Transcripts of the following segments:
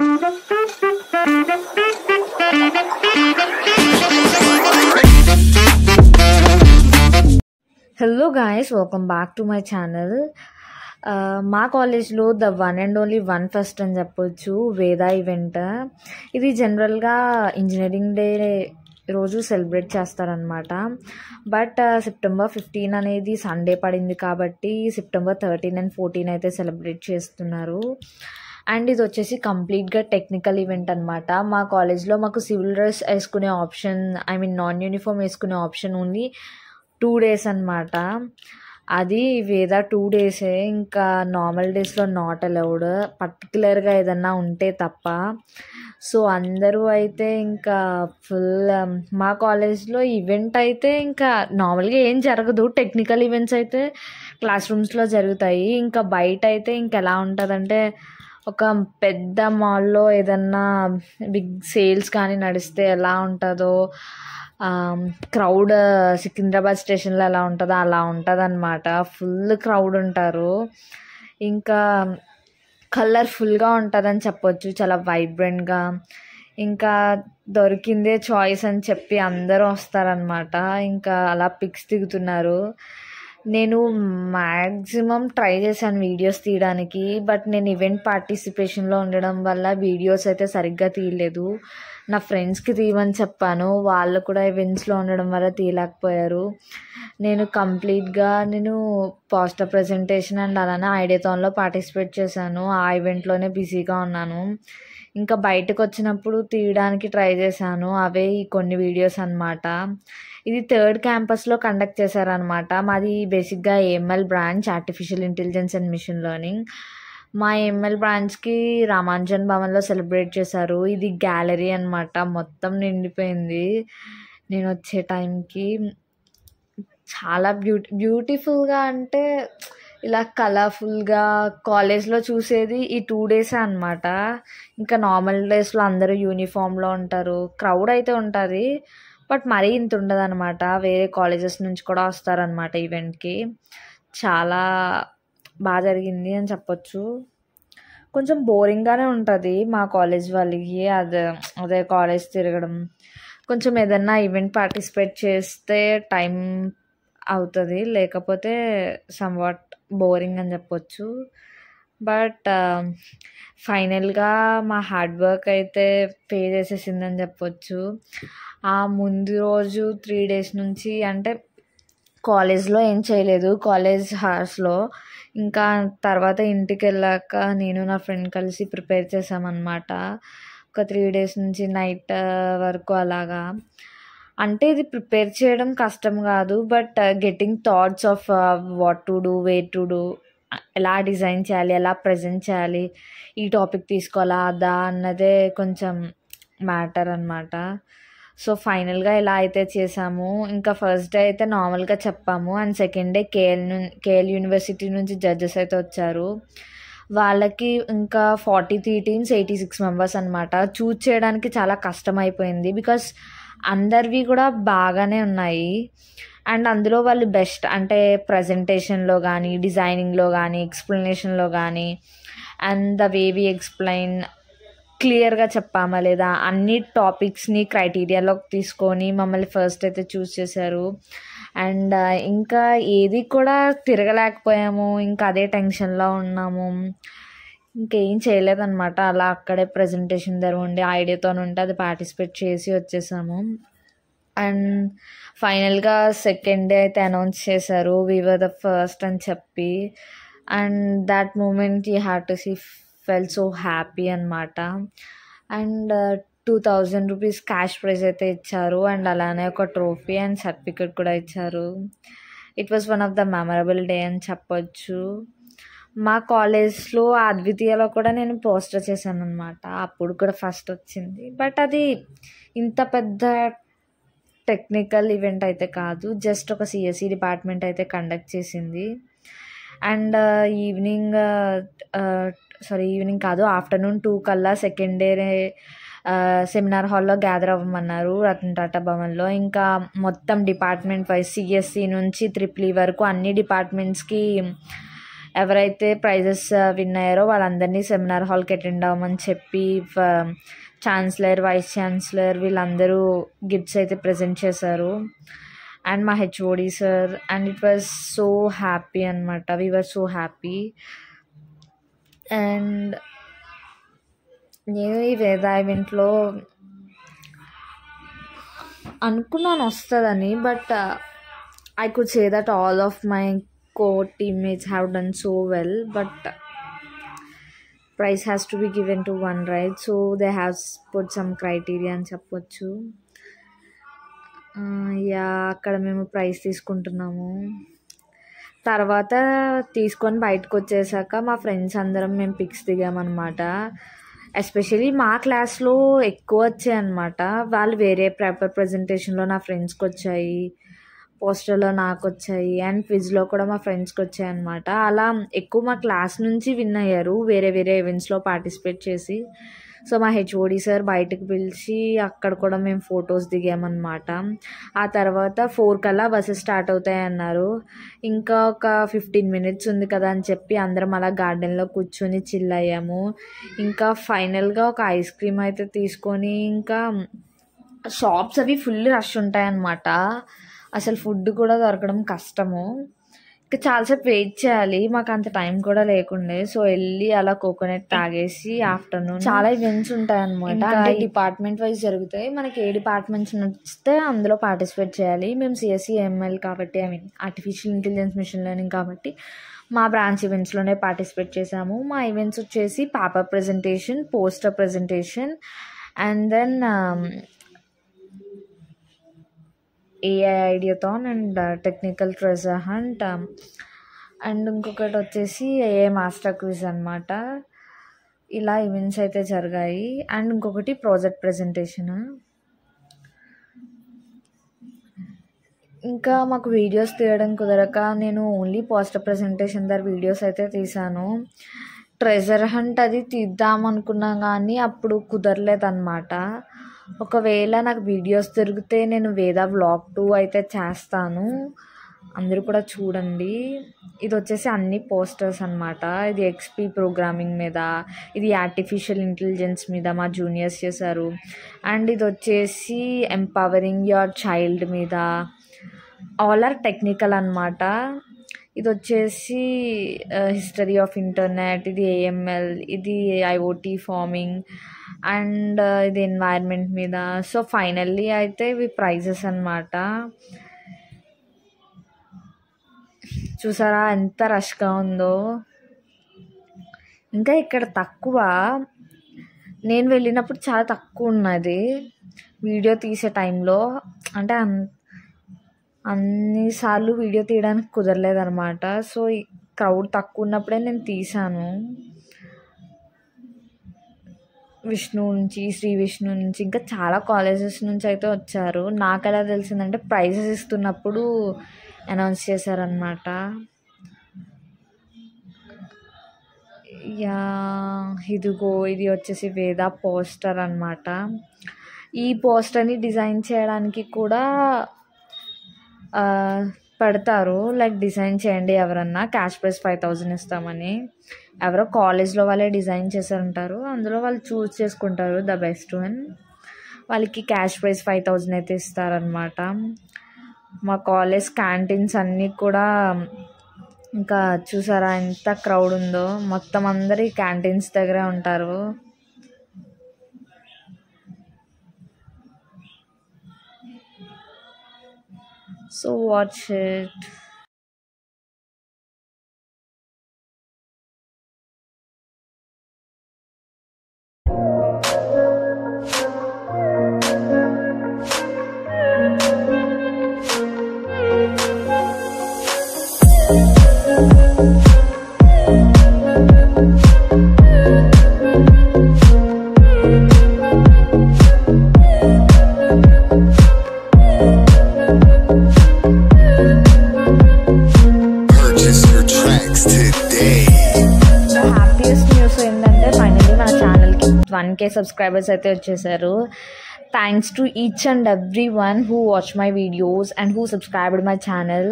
Hello guys, welcome back to my channel. మా కాలేజ్లో the one and only one pest అని చెప్పొచ్చు వేద ఈవెంట్. ఇది జనరల్గా ఇంజనీరింగ్ డే రోజు సెలబ్రేట్ చేస్తారనమాట. బట్ సెప్టెంబర్ 15 అనేది సండే పడింది కాబట్టి సెప్టెంబర్ 13 అండ్ 14 అయితే సెలబ్రేట్ చేస్తున్నారు. అండ్ ఇది వచ్చేసి కంప్లీట్గా టెక్నికల్ ఈవెంట్ అనమాట. మా కాలేజ్లో మాకు సివిల్ డ్రెస్ వేసుకునే ఆప్షన్, నాన్ యూనిఫామ్ వేసుకునే ఆప్షన్ ఓన్లీ 2 days అనమాట. అది వేద 2 days, ఇంకా నార్మల్ డేస్లో నాట్ అలౌడ్, పర్టికులర్గా ఏదన్నా ఉంటే తప్ప. సో అందరూ అయితే ఇంకా ఫుల్ మా కాలేజ్లో ఈవెంట్ అయితే ఇంకా నార్మల్గా ఏం జరగదు. టెక్నికల్ ఈవెంట్స్ అయితే క్లాస్ రూమ్స్లో జరుగుతాయి. ఇంకా బయట అయితే ఇంకెలా ఉంటుందంటే ఒక పెద్ద మాల్లో ఏదన్నా బిగ్ సేల్స్ కానీ నడిస్తే ఎలా ఉంటుందో, క్రౌడ్ సికింద్రాబాద్ స్టేషన్లో ఎలా ఉంటుందో అలా ఉంటుంది అనమాట. ఫుల్ క్రౌడ్ ఉంటారు. ఇంకా కలర్ఫుల్గా ఉంటుందని చెప్పొచ్చు, చాలా వైబ్రెంట్గా. ఇంకా దొరికిందే చాయిస్ అని చెప్పి అందరూ వస్తారనమాట. ఇంకా అలా పిక్స్ దిగుతున్నారు. నేను మ్యాక్సిమం ట్రై చేశాను వీడియోస్ తీయడానికి, బట్ నేను ఈవెంట్ పార్టిసిపేషన్లో ఉండడం వల్ల వీడియోస్ అయితే సరిగ్గా తీయలేదు. నా ఫ్రెండ్స్కి తీయమని చెప్పాను, వాళ్ళు కూడా ఈవెంట్స్లో ఉండడం వల్ల తీయలేకపోయారు. నేను కంప్లీట్గా పోస్టర్ ప్రజెంటేషన్ అండ్ అలానే ఐడియాథాన్లో పార్టిసిపేట్ చేశాను. ఆ ఈవెంట్లోనే బిజీగా ఉన్నాను. ఇంకా బయటకు వచ్చినప్పుడు తీయడానికి ట్రై చేశాను. అవే ఈ కొన్ని వీడియోస్ అనమాట. ఇది 3rd క్యాంపస్లో కండక్ట్ చేశారనమాట. మాది బేసిక్గా AML branch, artificial intelligence and machine learning. మా AML బ్రాంచ్కి రామానుజన్ భవన్లో సెలబ్రేట్ చేశారు. ఇది గ్యాలరీ అనమాట, మొత్తం నిండిపోయింది. నేను వచ్చే టైంకి చాలా బ్యూటిఫుల్గా, అంటే ఇలా కలర్ఫుల్గా కాలేజ్లో చూసేది ఈ 2 days అనమాట. ఇంకా నార్మల్ డేస్లో అందరూ యూనిఫామ్లో ఉంటారు, క్రౌడ్ అయితే ఉంటుంది, బట్ మరీ ఇంత ఉండదు అనమాట. వేరే కాలేజెస్ నుంచి కూడా వస్తారనమాట ఈవెంట్కి. చాలా బాగా జరిగింది అని చెప్పొచ్చు. కొంచెం బోరింగ్గానే ఉంటుంది మా కాలేజ్ వాళ్ళకి, అదే కాలేజ్ తిరగడం. కొంచెం ఏదన్నా ఈవెంట్ పార్టిసిపేట్ చేస్తే టైం అవుతుంది, లేకపోతే సమ్వాట్ బోరింగ్ అని చెప్పొచ్చు. బట్ ఫైనల్గా మా హార్డ్ వర్క్ అయితే పే చేసేసిందని చెప్పొచ్చు. ఆ ముందు రోజు 3 days నుంచి అంటే కాలేజ్లో ఏం చేయలేదు, కాలేజ్ హార్స్లో. ఇంకా తర్వాత ఇంటికి వెళ్ళాక నేను నా ఫ్రెండ్ కలిసి ప్రిపేర్ చేసామన్నమాట. ఒక 3 days నుంచి నైట్ వరకు అలాగా. అంటే ఇది ప్రిపేర్ చేయడం కష్టం కాదు, but getting thoughts of what to do, where to do, ఎలా డిజైన్ చేయాలి, ఎలా ప్రజెంట్ చేయాలి, ఈ టాపిక్ తీసుకోవాలా అదా అన్నదే కొంచెం మ్యాటర్ అనమాట. సో ఫైనల్గా ఇలా అయితే చేసాము. ఇంకా ఫస్ట్ డే అయితే నార్మల్గా చెప్పాము, and second day KL university నుంచి జడ్జెస్ అయితే వచ్చారు. వాళ్ళకి ఇంకా 43 teams 86 members అనమాట. చూజ్ చేయడానికి చాలా కష్టం అయిపోయింది, బికాస్ అందరివి కూడా బాగానే ఉన్నాయి. అండ్ అందులో వాళ్ళు బెస్ట్, అంటే ప్రజెంటేషన్లో కానీ, డిజైనింగ్లో కానీ, ఎక్స్ప్లెనేషన్లో కానీ, and the way we explain క్లియర్గా చెప్పామా లేదా అన్ని టాపిక్స్ని క్రైటీరియాలోకి తీసుకొని మమ్మల్ని ఫస్ట్ అయితే చూస్ చేశారు. అండ్ ఇంకా ఏది కూడా తిరగలేకపోయాము, ఇంకా అదే టెన్షన్లో ఉన్నాము, ఇంకేం చేయలేదన్నమాట. అలా అక్కడే ప్రజెంటేషన్ ఉండి ఐడియాతో ఉంటే అది పార్టిసిపేట్ చేసి వచ్చేసాము. అండ్ ఫైనల్గా సెకండ్ డే అయితే అనౌన్స్ చేశారు, వీ వర్ ద ఫస్ట్ అని చెప్పి. And that moment you have to see, felt so happy అనమాట. అండ్ 2000 rupees క్యాష్ ప్రైజ్ అయితే ఇచ్చారు, అండ్ అలానే ఒక ట్రోఫీ అండ్ సర్టిఫికెట్ కూడా ఇచ్చారు. It was one of the memorable day అని చెప్పొచ్చు. మా కాలేజ్లో అద్వితీయలో కూడా నేను పోస్టర్ చేశాను అనమాట. అప్పుడు కూడా ఫస్ట్ వచ్చింది, బట్ అది ఇంత పెద్ద టెక్నికల్ ఈవెంట్ అయితే కాదు, జస్ట్ ఒక CSE డిపార్ట్మెంట్ అయితే కండక్ట్ చేసింది. అండ్ ఈవినింగ్ కాదు, ఆఫ్టర్నూన్ 2 కల్లా సెకండ్ డే సెమినార్ హాల్లో గ్యాదర్ అవ్వమన్నారు రతన్ టాటా భవన్లో. ఇంకా మొత్తం డిపార్ట్మెంట్ వైజ్ CSE నుంచి EEE వరకు అన్ని డిపార్ట్మెంట్స్కి ఎవరైతే ప్రైజెస్ విన్ అయ్యారో వాళ్ళందరినీ సెమినార్ హాల్కి అటెండ్ అవ్వమని చెప్పి ఛాన్సలర్, వైస్ ఛాన్సలర్ వీళ్ళందరూ గిఫ్ట్స్ అయితే ప్రజెంట్ చేశారు. అండ్ మా HOD sir, and it was so happy అనమాట. We were so happy. And నేను ఈ వేద ఈవెంట్లో అనుకున్నాను వస్తుందని, but I could say that all of my co-teammates have done so well, but prize has to be given to one, right? So they have put some criteria అని చెప్పొచ్చు. అక్కడ మేము ప్రైజ్ తీసుకుంటున్నాము. తర్వాత తీసుకొని బయటకు వచ్చేసాక మా ఫ్రెండ్స్ అందరం మేము పిక్స్ దిగామన్నమాట. ఎస్పెషలీ మా క్లాస్లో ఎక్కువ వచ్చాయి అన్నమాట. వాళ్ళు వేరే పేపర్ ప్రజెంటేషన్లో నా ఫ్రెండ్స్కి వచ్చాయి, పోస్టర్లో నాకు వచ్చాయి, అండ్ క్విజ్లో కూడా మా ఫ్రెండ్స్కి వచ్చాయి అన్నమాట. అలా ఎక్కువ మా క్లాస్ నుంచి విన్ అయ్యారు వేరే వేరే ఈవెంట్స్లో పార్టిసిపేట్ చేసి. సో మా హెచ్ఓడి సార్ బయటకు పిలిచి అక్కడ కూడా మేము ఫొటోస్ దిగామన్నమాట. ఆ తర్వాత 4 కల్లా బస్సెస్ స్టార్ట్ అవుతాయి అన్నారు. ఇంకా ఒక 15 minutes ఉంది కదా అని చెప్పి అందరం అలా గార్డెన్లో కూర్చొని చిల్ అయ్యాము. ఇంకా ఫైనల్గా ఒక ఐస్ క్రీమ్ అయితే తీసుకొని, ఇంకా షాప్స్ అవి ఫుల్ రష్ ఉంటాయన్నమాట. అసలు ఫుడ్ కూడా దొరకడం కష్టము. ఇంకా చాలాసేపు వెయిట్ చేయాలి, మాకు అంత టైం కూడా లేకుండే. సో వెళ్ళి అలా కోకోనట్ తాగేసి ఆఫ్టర్నూన్ చాలా ఈవెంట్స్ ఉంటాయన్నమాట. అంటే డిపార్ట్మెంట్ వైజ్ జరుగుతాయి. మనకి ఏ డిపార్ట్మెంట్స్ నచ్చితే అందులో పార్టిసిపేట్ చేయాలి. మేము సిఎస్సి ఎంఎల్ కాబట్టి, ఆర్టిఫిషియల్ ఇంటెలిజెన్స్ మిషన్ లెర్నింగ్ కాబట్టి మా బ్రాంచ్ ఈవెంట్స్లోనే పార్టిసిపేట్ చేసాము. మా ఈవెంట్స్ వచ్చేసి paper presentation, poster presentation, and then AI ideathon and technical treasure hunt, and ఇంకొకటి వచ్చేసి AI మాస్టర్ క్విజ్ అనమాట. ఇలా ఈవెంట్స్ అయితే జరిగాయి. అండ్ ఇంకొకటి ప్రాజెక్ట్ ప్రజెంటేషన్. ఇంకా మాకు వీడియోస్ తీయడం కుదరక నేను ఓన్లీ పోస్టర్ ప్రజెంటేషన్ వీడియోస్ అయితే తీసాను. ట్రెజర్ హంట్ అది తీద్దాం అనుకున్నా కానీ అప్పుడు కుదరలేదన్నమాట. ఒకవేళ నాకు వీడియోస్ దొరికితే నేను వేద వ్లాగ్ 2 అయితే చేస్తాను, అందరూ కూడా చూడండి. ఇది వచ్చేసి అన్ని పోస్టర్స్ అనమాట. ఇది XP ప్రోగ్రామింగ్ మీద, ఇది ఆర్టిఫిషియల్ ఇంటెలిజెన్స్ మీద మా జూనియర్స్ చేశారు. అండ్ ఇది వచ్చేసి ఎంపవరింగ్ యువర్ చైల్డ్ మీద. ఆల్ ఆర్ టెక్నికల్ అనమాట. ఇది వచ్చేసి హిస్టరీ ఆఫ్ ఇంటర్నెట్, ఇది AML, ఇది IoT ఫార్మింగ్, అండ్ ఇది ఎన్వైర్న్మెంట్ మీద. సో ఫైనల్లీ అయితే ఇవి ప్రైజెస్ అన్నమాట. చూసారా ఎంత రష్గా ఉందో. ఇంకా ఇక్కడ తక్కువ, నేను వెళ్ళినప్పుడు చాలా తక్కువ ఉన్నది వీడియో తీసే టైంలో. అంటే అన్నిసార్లు వీడియో తీయడానికి కుదరలేదన్నమాట. సో క్రౌడ్ తక్కువ ఉన్నప్పుడే నేను తీసాను. విష్ణు నుంచి, శ్రీ విష్ణు నుంచి, ఇంకా చాలా కాలేజెస్ నుంచి అయితే వచ్చారు. నాకు ఎలా తెలిసిందంటే ప్రైజెస్ ఇస్తున్నప్పుడు అనౌన్స్ చేశారనమాట. ఇదిగో ఇది వచ్చేసి వేద పోస్టర్ అనమాట. ఈ పోస్టర్ని డిజైన్ చేయడానికి కూడా పెడతారు, లైక్ డిజైన్ చేయండి ఎవరన్నా, క్యాష్ ప్రైజ్ 5000 ఇస్తామని. ఎవరో కాలేజ్లో వాళ్ళే డిజైన్ చేశారంటారు, అందులో వాళ్ళు చూస్ చేసుకుంటారు ద బెస్ట్ వన్. వాళ్ళకి క్యాష్ ప్రైజ్ 5000 అయితే ఇస్తారనమాట. మా కాలేజ్ క్యాంటీన్స్ అన్నీ కూడా, ఇంకా చూసారా ఎంత క్రౌడ్ ఉందో, మొత్తం అందరు ఈ క్యాంటీన్స్ దగ్గరే ఉంటారు. So watch it. Purchase your tracks today. The happiest news ఏంటంటే ఫైనల్లీ మన ఛానల్కి 1K సబ్స్క్రైబర్స్ అయితే వచ్చేసారు. Thanks to each and every one who watch my videos and who subscribed my channel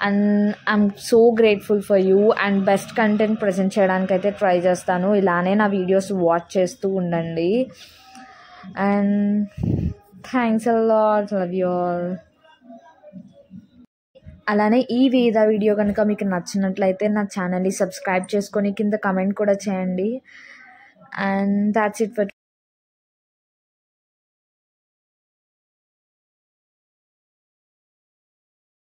and I'm so grateful for you and best content present చేయడానికి అయితే try చేస్తాను. ఇలానే నా వీడియోస్ వాచ్ చేస్తూ ఉండండి and thanks a lot. Love you all. అలానే ఈ వేద వీడియో కనుక మీకు నచ్చినట్లయితే నా ఛానల్ని సబ్స్క్రైబ్ చేసుకొని కింద కమెంట్ కూడా చేయండి. And that's it for